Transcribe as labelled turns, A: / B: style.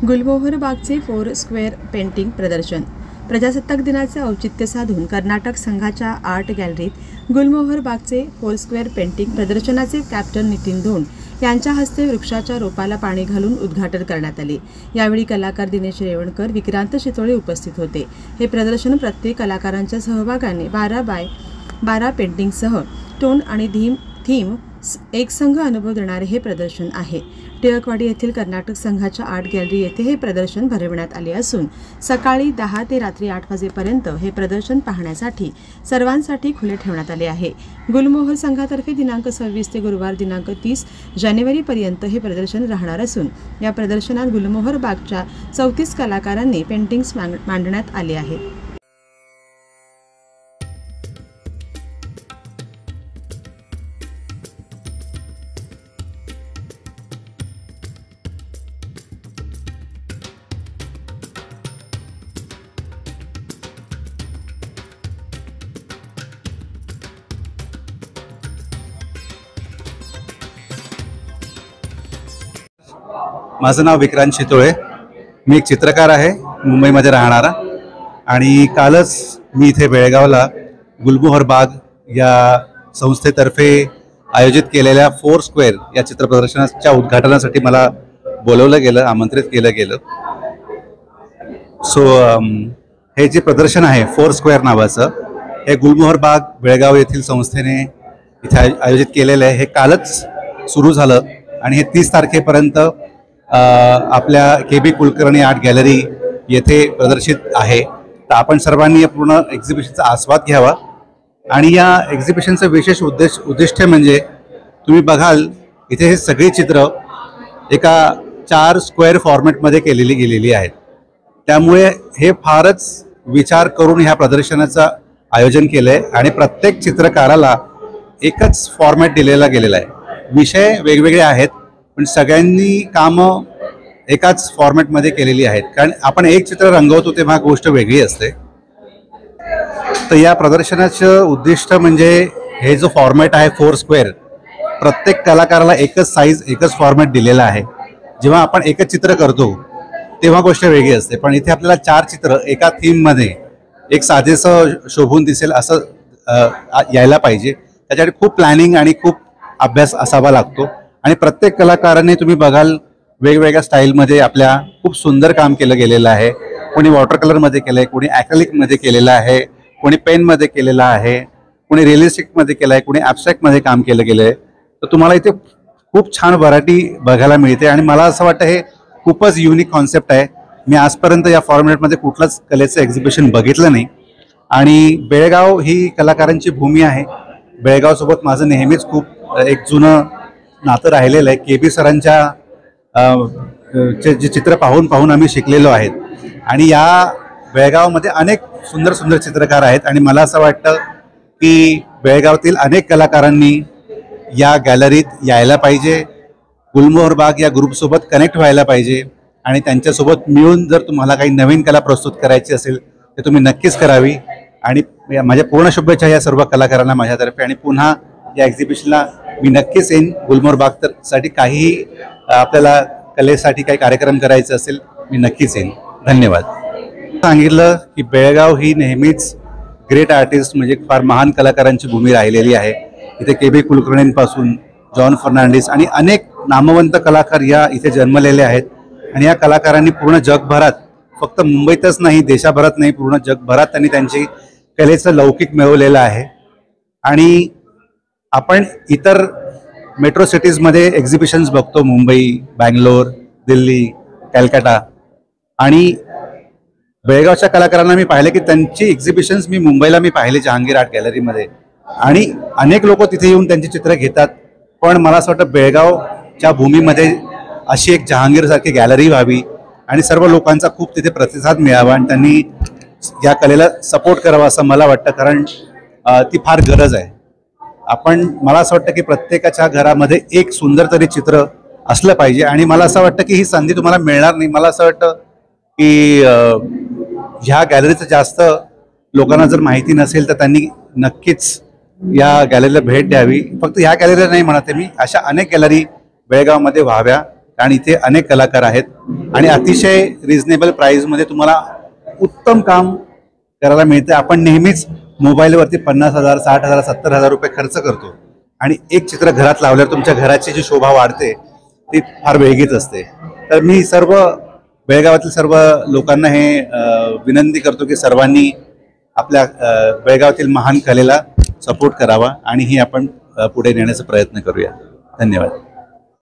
A: गुलमोहर बागचे 4 square painting प्रदर्शन। प्रजासत्ताक दिनाचे औचित्य साधून कर्नाटक संघाच्या आर्ट गॅलरीत गुलमोहर बागचे 4 स्क्वेअर पेंटिंग प्रदर्शनाचे कॅप्टन नितीन धोंड यांच्या हस्ते वृक्षाच्या रोपाला पाणी घालून उद्घाटन करण्यात आले। यावेळी कलाकार दिनेश रेवणकर, विक्रांत शितोळे उपस्थित होते। हे प्रदर्शन प्रत्येक कलाकारांच्या सहभागाने 12 बाय 12 पेंटिंगसह टोन आणि थीम एक संघ अनुभव देणारे हे प्रदर्शन आहे। टिळकवाडी येथील कर्नाटक संघाच्या आर्ट गॅलरी येथे हे प्रदर्शन भरवण्यात आले असून सकाळी 10 ते रात्री 8 वाजेपर्यंत हे प्रदर्शन पाहण्यासाठी सर्वांसाठी खुले ठेवण्यात आले आहे। गुलमोहर संघातर्फे दिनांक 26 ते गुरुवार दिनांक 30 जानेवारीपर्यंत हे प्रदर्शन राहणार असून या प्रदर्शनात गुलमोहर बागच्या 34 कलाकारांनी पेंटिंग्स मांडण्यात आले आहेत।
B: माझं नाव विक्रांत शितोळे। मी एक चित्रकार आहे, मुंबईमध्ये राहणारा। आणि कालच मी इथे बेळगावला गुलमोहर बाग या संस्थेतर्फे आयोजित केलेल्या 4 स्क्वेअर या चित्र प्रदर्शनाच्या उद्घाटनासाठी मला बोलवलं गेलं, आमंत्रित केलं गेलं। हे जे प्रदर्शन आहे 4 स्क्वेअर नावाचं, हे गुलमोहर बाग बेळगाव येथील संस्थेने इथे आयोजित केलेलं आहे। हे कालच सुरू झालं आणि हे 30 तारखेपर्यंत आपल्या KB कुलकर्णी आर्ट गॅलरी येथे प्रदर्शित आहे। तर आपण सर्वांनी या पूर्ण एक्झिबिशनचा आस्वाद घ्यावा। आणि या एक्झिबिशनचं विशेष उद्दिष्ट म्हणजे तुम्ही बघाल इथे हे सगळी चित्र एका 4 स्क्वेअर फॉर्मॅटमध्ये केलेली गेलेली आहेत। त्यामुळे हे फारच विचार करून ह्या प्रदर्शनाचं आयोजन केलं आहे आणि प्रत्येक चित्रकाराला एकच फॉर्मॅट दिलेला गेलेला आहे। विषय वेगवेगळे आहेत पण सगळ्यांनी कामं एकाच फॉर्मॅटमध्ये केलेली आहेत, कारण आपण एक चित्र रंगवतो तेव्हा गोष्ट वेगळी असते। तर या प्रदर्शनाचं उद्दिष्ट म्हणजे हे जो फॉर्मॅट आहे 4 स्क्वेअर, प्रत्येक कलाकाराला एकच साईज एकच फॉर्मॅट दिलेला आहे। जेव्हा आपण एकच चित्र करतो तेव्हा गोष्ट वेगळी असते, पण इथे आपल्याला 4 चित्र एका थीममध्ये एक साजेसं शोभून दिसेल असं यायला पाहिजे। त्याच्यासाठी खूप प्लॅनिंग आणि खूप अभ्यास असावा लागतो आणि प्रत्येक कलाकाराने तुम्ही बघाल वेगवेगळ्या स्टाईलमध्ये आपल्या खूप सुंदर काम केलं गेलेलं आहे। कोणी वॉटर कलरमध्ये केलं आहे, कोणी ॲक्रेलिकमध्ये केलेलं आहे, कोणी पेनमध्ये केलेलं आहे, कोणी रिअलिस्टिकमध्ये केलं आहे, कोणी ॲब्स्ट्रॅक्टमध्ये काम केलं गेलं आहे। तर तुम्हाला इथे खूप छान व्हरायटी बघायला मिळते आणि मला असं वाटतं हे खूपच युनिक कॉन्सेप्ट आहे। मी आजपर्यंत या फॉर्मॅटमध्ये कुठलंच कलेचं एक्झिबिशन बघितलं नाही आणि बेळगाव ही कलाकारांची भूमी आहे। बेळगावसोबत माझं नेहमीच खूप एक जुनं नातं राहिलेलं आहे। KB सरांच्या जे चित्र पाहून आम्ही शिकलेलो आहेत आणि या बेळगावमध्ये अनेक सुंदर सुंदर चित्रकार आहेत आणि मला असं वाटतं की बेळगावातील अनेक कलाकारांनी या गॅलरीत यायला पाहिजे, गुलमोहर बाग या ग्रुपसोबत कनेक्ट व्हायला पाहिजे आणि त्यांच्यासोबत मिळून जर तुम्हाला काही नवीन कला प्रस्तुत करायची असेल तर तुम्ही नक्कीच करावी। आणि माझ्या पूर्ण शुभेच्छा या सर्व कलाकारांना माझ्यातर्फे आणि पुन्हा या एक्झिबिशनला मी नक्कीच येईन। गुलमोहर बाग साठी काहीही आपल्याला कलेसाठी काही कार्यक्रम करायचे असेल मी नक्कीच येईन। धन्यवाद। सांगितलं की बेळगाव ही नेहमीच ग्रेट आर्टिस्ट म्हणजे फार महान कलाकारांची भूमी राहिलेली आहे। इथे KB कुलकर्णींपासून जॉन फर्नांडिस आणि अनेक नामवंत कलाकार या इथे जन्मलेले आहेत आणि या कलाकारांनी पूर्ण जगभरात, फक्त मुंबईतच नाही देशाभरात नाही, पूर्ण जगभरात त्यांनी त्यांची कलेचं लौकिक मिळवलेलं आहे। आणि आपण इतर मेट्रो सिटीजमध्ये एक्झिबिशन्स बघतो, मुंबई, बँगलोर, दिल्ली, कॅलकाटा, आणि बेळगावच्या कलाकारांना मी पाहिले की त्यांची एक्झिबिशन्स मी मुंबईला पाहिले जहांगीर आर्ट गॅलरीमध्ये आणि अनेक लोक तिथे येऊन त्यांची चित्र घेतात। पण मला असं वाटतं बेळगावच्या भूमीमध्ये अशी एक जहांगीरसारखी गॅलरी व्हावी आणि सर्व लोकांचा खूप तिथे प्रतिसाद मिळावा आणि त्यांनी या कलेला सपोर्ट करावा असं मला वाटतं, कारण ती फार गरज आहे। मला असं वाटतं की प्रत्येकाच्या घरामध्ये एक सुंदर तरी चित्र असलं पाहिजे आणि मला असं वाटतं की ही संधी तुम्हाला मिळणार नाही। मला असं वाटतं की ह्या गॅलरीचं जास्त लोकांना जर माहिती नसेल तर त्यांनी नक्कीच या गॅलरीला भेट द्यावी। फक्त ह्या गॅलरीला नाही म्हणत मी, अशा अनेक गॅलरी बेळगावमध्ये व्हाव्या, आणि इथे अनेक कलाकार आहेत आणि अतिशय रिझनेबल प्राईजमध्ये तुम्हाला उत्तम काम करायला मिळते. आपण नेहमीच मोबाईलवरती 50,000, 60,000, 70,000 रुपये खर्च करतो आणि एक चित्र घरात लावल्यावर तुमच्या घराची जी शोभा वाढते ती फार वेगळीच असते. तर मी सर्व बेळगावातील सर्व लोकांना हे विनंती करतो की सर्वांनी आपल्या बेळगावातील महान कलेला सपोर्ट करावा आणि ही आपण पुढे नेण्याचा प्रयत्न करूया. धन्यवाद.